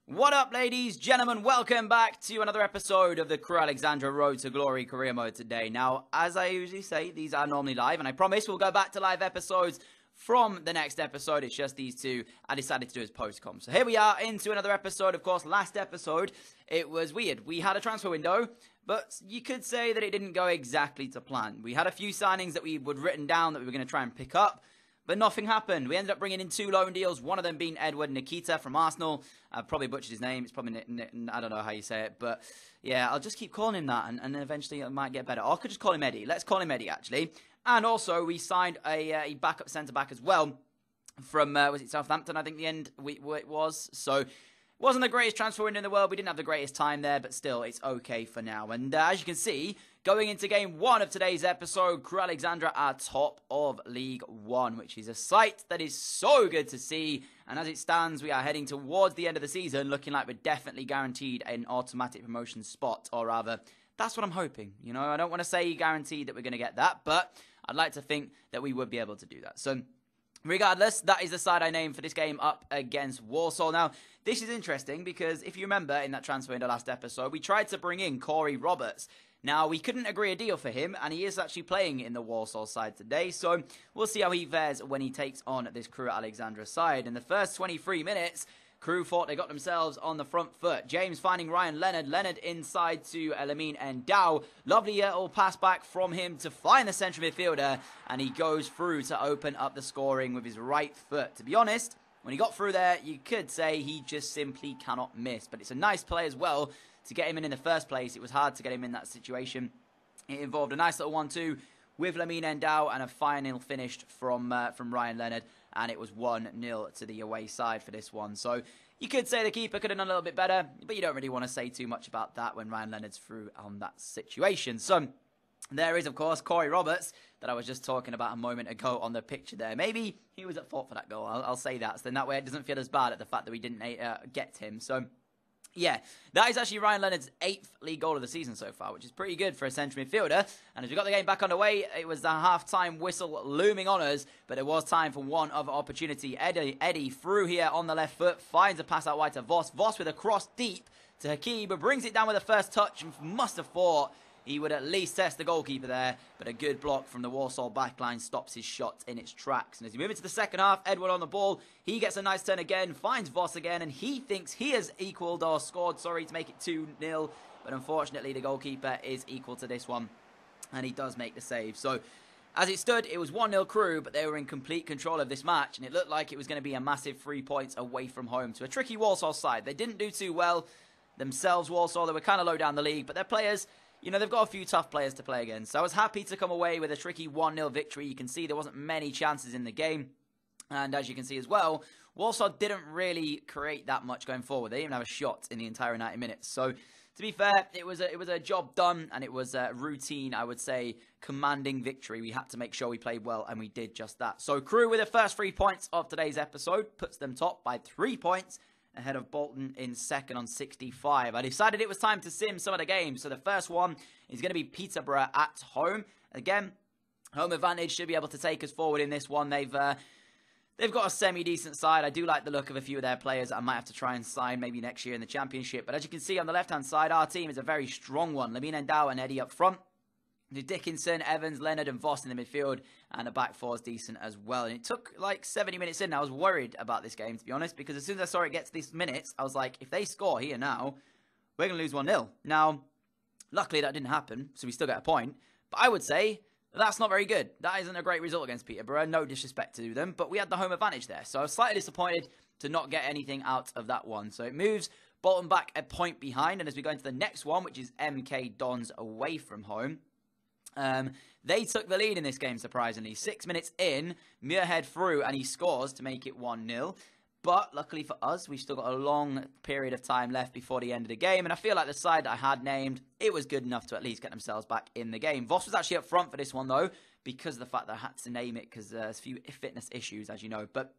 What up, ladies, gentlemen? Welcome back to another episode of the Crew Alexandra Road to Glory career mode today. Now, as I usually say, these are normally live, and I promise we'll go back to live episodes from the next episode. It's just these two I decided to do as post-com. So here we are into another episode. Of course, last episode, it was weird. We had a transfer window, but you could say that it didn't go exactly to plan. We had a few signings that we had written down that we were going to try and pick up, but nothing happened. We ended up bringing in two loan deals, one of them being Edward Nikita from Arsenal. I probably butchered his name. It's probably, I don't know how you say it, but yeah, I'll just keep calling him that, and then eventually it might get better. Or I could just call him Eddie. Let's call him Eddie, actually. And also, we signed a backup centre-back as well from, was it Southampton, I think the end it was. So, it wasn't the greatest transfer window in the world. We didn't have the greatest time there, but still, it's okay for now. And as you can see, going into game one of today's episode, Crew Alexandra are top of League One, which is a sight that is so good to see. And as it stands, we are heading towards the end of the season, looking like we're definitely guaranteed an automatic promotion spot, or rather, that's what I'm hoping. You know, I don't want to say guaranteed that we're going to get that, but I'd like to think that we would be able to do that. So, regardless, that is the side I named for this game up against Walsall. Now, this is interesting because if you remember in that transfer window last episode, we tried to bring in Corey Roberts. Now, we couldn't agree a deal for him, and he is actually playing in the Walsall side today, so we'll see how he fares when he takes on this Crew Alexandra side. In the first 23 minutes, Crew thought they got themselves on the front foot. James finding Ryan Leonard. Leonard inside to Lamine Ndao. Lovely little pass back from him to find the central midfielder, and he goes through to open up the scoring with his right foot. To be honest, when he got through there, you could say he just simply cannot miss. But it's a nice play as well to get him in the first place. It was hard to get him in that situation. It involved a nice little 1-2 with Lamine Ndao and a final finished from Ryan Leonard. And it was 1-0 to the away side for this one. So you could say the keeper could have done a little bit better, but you don't really want to say too much about that when Ryan Leonard's through on that situation. So there is, of course, Corey Roberts that I was just talking about a moment ago on the picture there. Maybe he was at fault for that goal. I'll say that. So then that way it doesn't feel as bad at the fact that we didn't get him. So yeah, that is actually Ryan Leonard's 8th league goal of the season so far, which is pretty good for a central midfielder. And as we got the game back underway, it was the half-time whistle looming on us, but it was time for one other opportunity. Eddie through here on the left foot, finds a pass out wide to Voss. Voss with a cross deep to Hakeem, but brings it down with the first touch and must have thought he would at least test the goalkeeper there, but a good block from the Walsall backline stops his shot in its tracks. And as we move into the second half, Edward on the ball, he gets a nice turn again, finds Voss again, and he thinks he has equalled or scored, to make it 2-0. But unfortunately, the goalkeeper is equal to this one, and he does make the save. So, as it stood, it was 1-0 Crew, but they were in complete control of this match, and it looked like it was going to be a massive 3 points away from home to a tricky Walsall side. They didn't do too well themselves, Walsall. They were kind of low down the league, but their players, you know, they've got a few tough players to play against. So I was happy to come away with a tricky 1-0 victory. You can see there wasn't many chances in the game. And as you can see as well, Walsall didn't really create that much going forward. They didn't even have a shot in the entire 90 minutes. So to be fair, it was a job done, and it was a routine, I would say, commanding victory. We had to make sure we played well, and we did just that. So Crew, with the first 3 points of today's episode, puts them top by 3 points, ahead of Bolton in second on 65. I decided it was time to sim some of the games. So the first one is going to be Peterborough at home. Again, home advantage should be able to take us forward in this one. They've got a semi-decent side. I do like the look of a few of their players. I might have to try and sign maybe next year in the Championship. But as you can see on the left-hand side, our team is a very strong one. Lamine Ndao and Eddie up front. Dickinson, Evans, Leonard and Voss in the midfield, and the back four is decent as well. And it took like 70 minutes in. I was worried about this game, to be honest, because as soon as I saw it get to these minutes, I was like, if they score here now, we're going to lose 1-0. Now, luckily that didn't happen, so we still get a point. But I would say that's not very good. That isn't a great result against Peterborough. No disrespect to them, but we had the home advantage there. So I was slightly disappointed to not get anything out of that one. So it moves Bolton back a point behind, and as we go into the next one, which is MK Dons away from home, they took the lead in this game, surprisingly. 6 minutes in, Muirhead through, and he scores to make it 1-0. But luckily for us, we've still got a long period of time left before the end of the game. And I feel like the side that I had named, it was good enough to at least get themselves back in the game. Voss was actually up front for this one, though, because of the fact that I had to name it, because there's a few fitness issues, as you know. But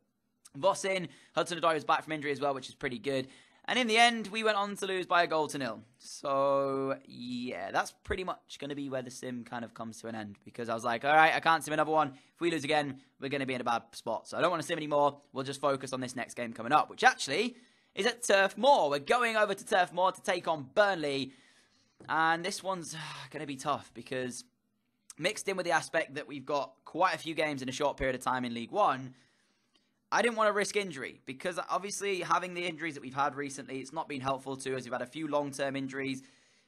Voss in, Hudson-Odoi was back from injury as well, which is pretty good. And in the end, we went on to lose by a goal to 0. So, yeah, that's pretty much going to be where the sim kind of comes to an end. Because I was like, all right, I can't sim another one. If we lose again, we're going to be in a bad spot. So I don't want to sim anymore. We'll just focus on this next game coming up. Which actually is at Turf Moor. We're going over to Turf Moor to take on Burnley. And this one's going to be tough because mixed in with the aspect that we've got quite a few games in a short period of time in League One, I didn't want to risk injury because obviously having the injuries that we've had recently, it's not been helpful to us. We've had a few long-term injuries.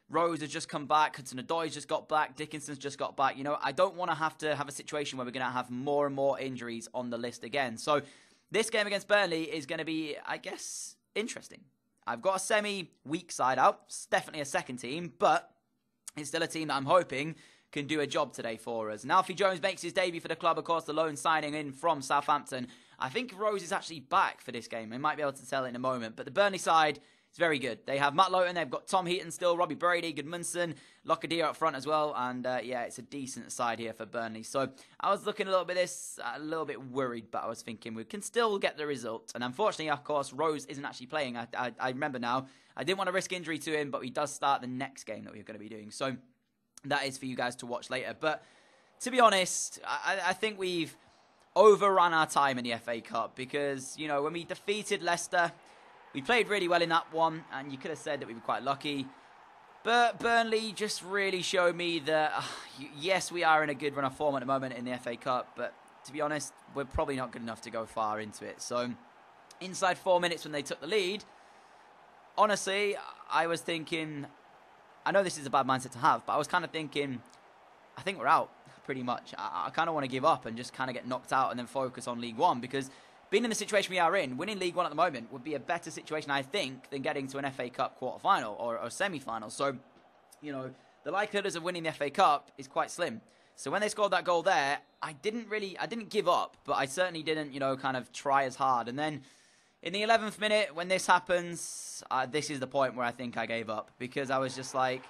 Rose has just come back. Hudson-Odoi's just got back. Dickinson's just got back. You know, I don't want to have a situation where we're going to have more and more injuries on the list again. So this game against Burnley is going to be, I guess, interesting. I've got a semi-weak side out. It's definitely a second team, but it's still a team that I'm hoping can do a job today for us. And Alfie Jones makes his debut for the club, of course, the loan signing in from Southampton. I think Rose is actually back for this game. I might be able to tell in a moment. But the Burnley side is very good. They have Matt Lowton, they've got Tom Heaton still, Robbie Brady, Goodmanson, Lockadere up front as well. And yeah, it's a decent side here for Burnley. So I was looking a little bit worried, but I was thinking we can still get the result. And unfortunately, of course, Rose isn't actually playing. I remember now. I didn't want to risk injury to him, but he does start the next game that we're going to be doing. So that is for you guys to watch later. But to be honest, I think we've overrun our time in the FA Cup because, you know, when we defeated Leicester, we played really well in that one, and you could have said that we were quite lucky. But Burnley just really showed me that, yes, we are in a good run of form at the moment in the FA Cup, but to be honest, we're probably not good enough to go far into it. So inside 4 minutes when they took the lead, honestly, I was thinking, I know this is a bad mindset to have, but I was kind of thinking, I think we're out, pretty much. I kind of want to give up and just kind of get knocked out and then focus on League One, because being in the situation we are in, winning League One at the moment would be a better situation, I think, than getting to an FA Cup quarter-final or semi-final. So, you know, the likelihood of winning the FA Cup is quite slim. So when they scored that goal there, I didn't give up, but I certainly didn't, you know, kind of try as hard. And then in the 11th minute, when this happens, this is the point where I think I gave up, because I was just like,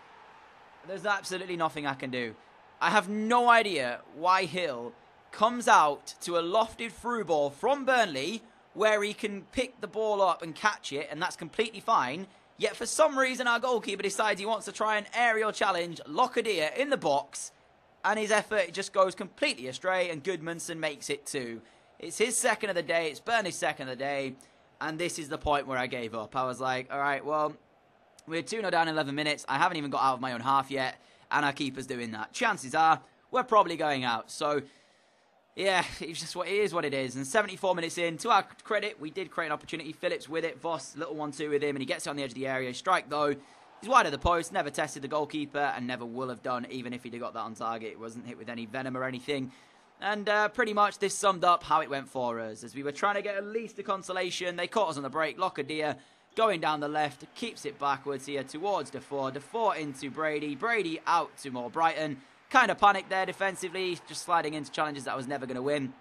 there's absolutely nothing I can do. I have no idea why Hill comes out to a lofted through ball from Burnley where he can pick the ball up and catch it, and that's completely fine. Yet for some reason our goalkeeper decides he wants to try an aerial challenge, Lockadere in the box, and his effort just goes completely astray, and Goodmanson makes it 2. It's his second of the day, it's Burnley's second of the day, and this is the point where I gave up. I was like, alright, well, we're 2-0 down in 11 minutes, I haven't even got out of my own half yet, and our keeper's doing that. Chances are, we're probably going out. So, yeah, it's just what it is what it is. And 74 minutes in, to our credit, we did create an opportunity. Phillips with it, Voss, little 1-2 with him, and he gets it on the edge of the area. Strike, though, he's wide of the post, never tested the goalkeeper, and never will have done, even if he'd have got that on target. It wasn't hit with any venom or anything. And pretty much this summed up how it went for us. As we were trying to get at least a consolation, they caught us on the break. Lockadere going down the left, keeps it backwards here towards Defoe. Defoe into Brady. Brady out to more Brighton. Kind of panicked there defensively, just sliding into challenges that I was never going to win.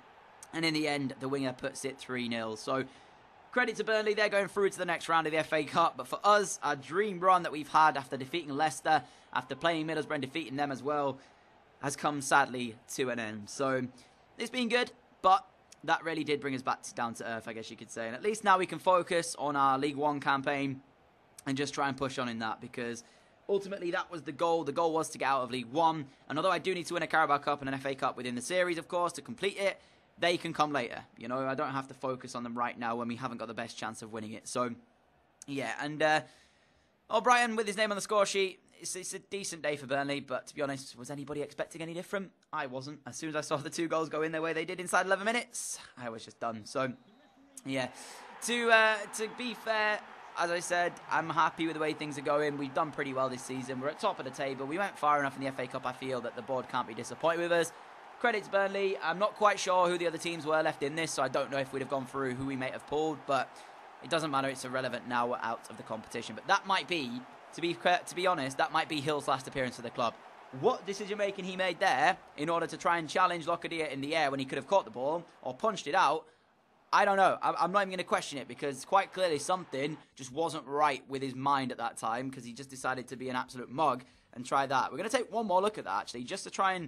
And in the end, the winger puts it 3-0. So, credit to Burnley, they're going through to the next round of the FA Cup. But for us, our dream run that we've had after defeating Leicester, after playing Middlesbrough and defeating them as well, has come sadly to an end. So, it's been good, but that really did bring us back down to earth, I guess you could say. And at least now we can focus on our League One campaign and just try and push on in that, because ultimately that was the goal. The goal was to get out of League One. And although I do need to win a Carabao Cup and an FA Cup within the series, of course, to complete it, they can come later. You know, I don't have to focus on them right now when we haven't got the best chance of winning it. So, yeah, and O'Brien with his name on the score sheet. It's a decent day for Burnley, but to be honest, was anybody expecting any different? I wasn't. As soon as I saw the 2 goals go in the way they did inside 11 minutes, I was just done. So, yeah, to be fair, as I said, I'm happy with the way things are going. We've done pretty well this season. We're at top of the table. We went far enough in the FA Cup, I feel, that the board can't be disappointed with us. Credit to Burnley. I'm not quite sure who the other teams were left in this, so I don't know if we'd have gone through who we may have pulled, but it doesn't matter. It's irrelevant now. We're out of the competition. But that might be, to be honest, that might be Hill's last appearance for the club. What decision-making he made there in order to try and challenge Lockadere in the air when he could have caught the ball or punched it out, I don't know. I'm not even going to question it, because quite clearly something just wasn't right with his mind at that time, because he just decided to be an absolute mug and try that. We're going to take one more look at that, actually, just to try and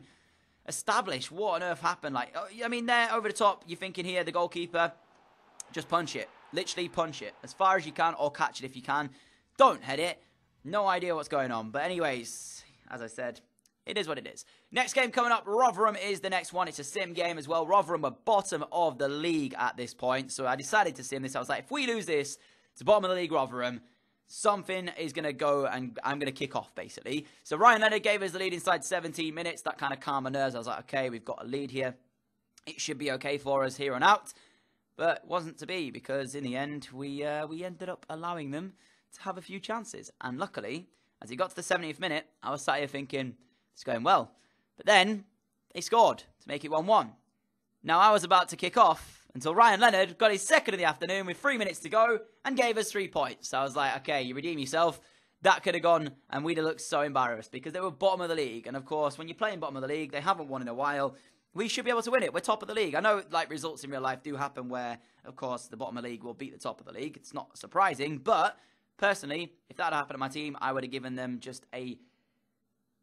establish what on earth happened. Like, I mean, there, over the top, you're thinking here, the goalkeeper, just punch it. Literally punch it as far as you can, or catch it if you can. Don't head it. No idea what's going on. But anyways, as I said, it is what it is. Next game coming up, Rotherham is the next one. It's a sim game as well. Rotherham are bottom of the league at this point. So I decided to sim this. I was like, if we lose this to bottom of the league Rotherham. Something is going to go, and I'm going to kick off, basically. So Ryan Leonard gave us the lead inside 17 minutes. That kind of calmed my nerves. I was like, okay, we've got a lead here. It should be okay for us here on out. But it wasn't to be, because in the end, we ended up allowing them to have a few chances. And luckily, as he got to the 70th minute, I was sat here thinking, it's going well. But then, they scored to make it 1-1. Now, I was about to kick off until Ryan Leonard got his second of the afternoon with 3 minutes to go and gave us 3 points. So I was like, okay, you redeem yourself. That could have gone, and we'd have looked so embarrassed because they were bottom of the league. And of course, when you're playing bottom of the league, they haven't won in a while. We should be able to win it. We're top of the league. I know like results in real life do happen where, of course, the bottom of the league will beat the top of the league. It's not surprising. But personally, if that had happened to my team, I would have given them just a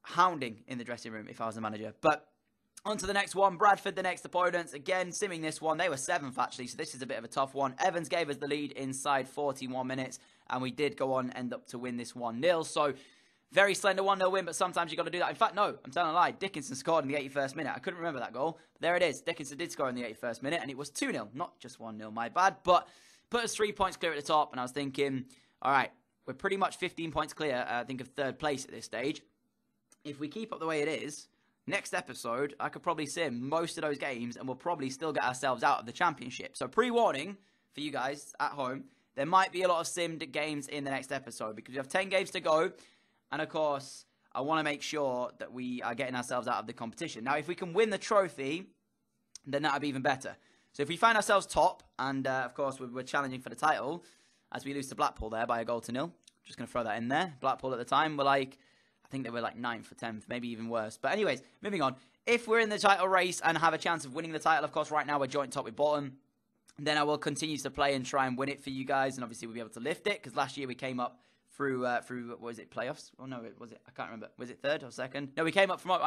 hounding in the dressing room if I was the manager. But on to the next one. Bradford, the next opponents. Again, simming this one. They were 7th, actually, so this is a bit of a tough one. Evans gave us the lead inside 41 minutes, and we did go on, end up to win this 1-0. So, very slender 1-0 win, but sometimes you've got to do that. In fact, no, I'm telling a lie. Dickinson scored in the 81st minute. I couldn't remember that goal. But there it is. Dickinson did score in the 81st minute, and it was 2-0, not just 1-0, my bad. But put us 3 points clear at the top, and I was thinking, all right, we're pretty much 15 points clear, I think, of 3rd place at this stage. If we keep up the way it is, next episode, I could probably sim most of those games and we'll probably still get ourselves out of the championship. So pre-warning for you guys at home, there might be a lot of simmed games in the next episode because we have 10 games to go. And of course, I want to make sure that we are getting ourselves out of the competition. Now, if we can win the trophy, then that would be even better. So if we find ourselves top, and of course, we're challenging for the title, as we lose to Blackpool there by a goal to 0. Just going to throw that in there. Blackpool at the time were like, I think they were like 9th or 10th, maybe even worse. But anyways, moving on. If we're in the title race and have a chance of winning the title, of course, right now we're joint top with Bolton, then I will continue to play and try and win it for you guys. And obviously we'll be able to lift it, because last year we came up through, what was it, playoffs? Oh, no, was it? I can't remember. Was it 3rd or 2nd? No, we came up from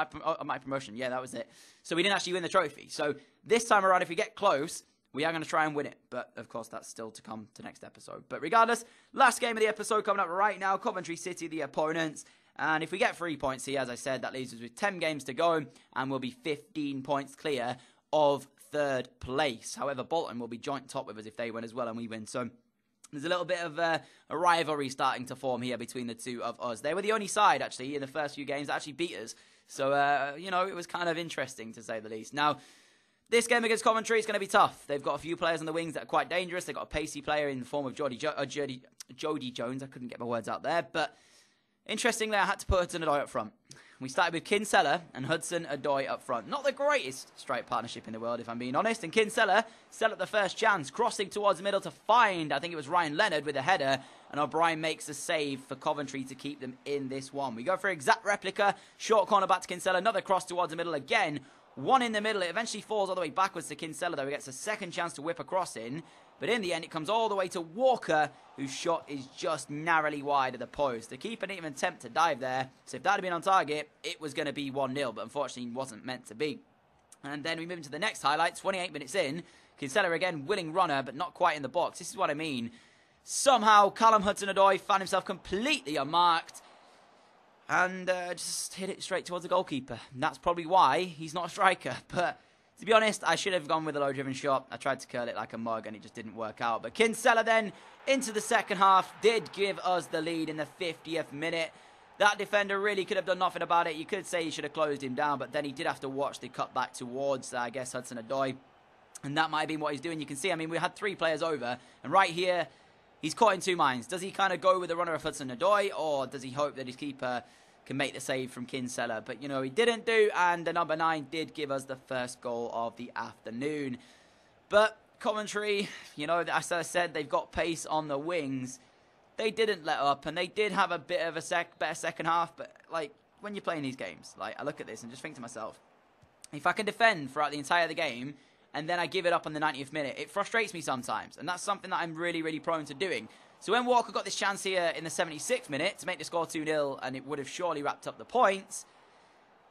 my promotion. Yeah, that was it. So we didn't actually win the trophy. So this time around, if we get close, we are going to try and win it. But, of course, that's still to come to next episode. But regardless, last game of the episode coming up right now. Coventry City, the opponents. And if we get 3 points here, as I said, that leaves us with 10 games to go. And we'll be 15 points clear of 3rd place. However, Bolton will be joint top with us if they win as well and we win. So there's a little bit of a rivalry starting to form here between the two of us. They were the only side, actually, in the first few games that actually beat us. So, you know, it was kind of interesting, to say the least. Now, this game against Coventry is going to be tough. They've got a few players on the wings that are quite dangerous. They've got a pacey player in the form of Jody Jones. I couldn't get my words out there. But interestingly, I had to put Hudson-Odoi up front. We started with Kinsella and Hudson-Odoi up front. Not the greatest strike partnership in the world, if I'm being honest. And Kinsella set up the first chance, crossing towards the middle to find, I think it was Ryan Leonard with a header. And O'Brien makes a save for Coventry to keep them in this one. We go for exact replica. Short corner back to Kinsella. Another cross towards the middle again. One in the middle. It eventually falls all the way backwards to Kinsella, though. He gets a second chance to whip a cross in. But in the end, it comes all the way to Walker, whose shot is just narrowly wide of the post. The keeper didn't even attempt to dive there. So if that had been on target, it was going to be 1-0. But unfortunately, it wasn't meant to be. And then we move into the next highlight. 28 minutes in. Kinsella again, willing runner, but not quite in the box. This is what I mean. Somehow, Callum Hudson-Odoi found himself completely unmarked. And just hit it straight towards the goalkeeper. And that's probably why he's not a striker. But to be honest, I should have gone with a low-driven shot. I tried to curl it like a mug and it just didn't work out. But Kinsella then, into the second half, did give us the lead in the 50th minute. That defender really could have done nothing about it. You could say he should have closed him down, but then he did have to watch the cut back towards, I guess, Hudson-Odoi. And that might have been what he's doing. You can see, I mean, we had 3 players over. And right here, he's caught in 2 minds. Does he kind of go with the runner of Hudson-Odoi, or does he hope that his keeper can make the save from Kinsella? But, you know, he didn't do, and the number 9 did give us the first goal of the afternoon. But Coventry, you know, as I said, they've got pace on the wings. They didn't let up, and they did have a bit of a better second half. But, like, when you're playing these games, like, I look at this and just think to myself, if I can defend throughout the entire game, and then I give it up on the 90th minute, it frustrates me sometimes. And that's something that I'm really, really prone to doing. So when Walker got this chance here in the 76th minute to make the score 2-0, and it would have surely wrapped up the points,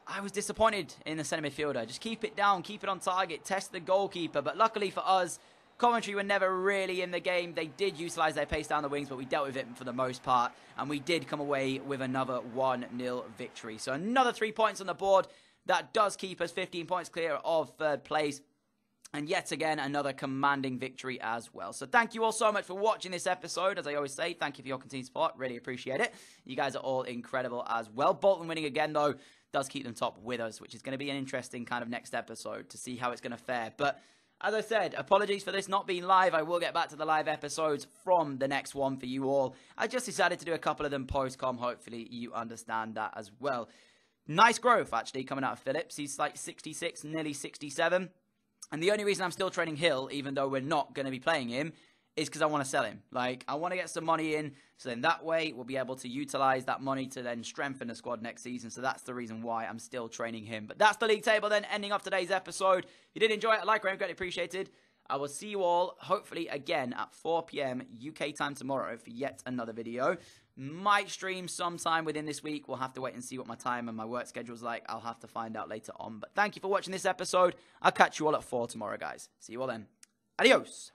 I was disappointed in the centre midfielder. Just keep it down, keep it on target, test the goalkeeper. But luckily for us, Coventry were never really in the game. They did utilise their pace down the wings, but we dealt with it for the most part. And we did come away with another 1-0 victory. So another 3 points on the board. That does keep us 15 points clear of 3rd place. And yet again, another commanding victory as well. So thank you all so much for watching this episode. As I always say, thank you for your continued support. Really appreciate it. You guys are all incredible as well. Bolton winning again, though, does keep them top with us, which is going to be an interesting kind of next episode to see how it's going to fare. But as I said, apologies for this not being live. I will get back to the live episodes from the next one for you all. I just decided to do a couple of them post-com. Hopefully you understand that as well. Nice growth, actually, coming out of Phillips. He's like 66, nearly 67. And the only reason I'm still training Hill, even though we're not going to be playing him, is because I want to sell him. Like, I want to get some money in, so then that way we'll be able to utilize that money to then strengthen the squad next season. So that's the reason why I'm still training him. But that's the league table then, ending off today's episode. If you did enjoy it, a like, rating, greatly appreciated. I will see you all, hopefully, again at 4 p.m. UK time tomorrow for yet another video. Might stream sometime within this week. We'll have to wait and see what my time and my work schedule is like. I'll have to find out later on. But thank you for watching this episode. I'll catch you all at 4 tomorrow, guys. See you all then. Adios.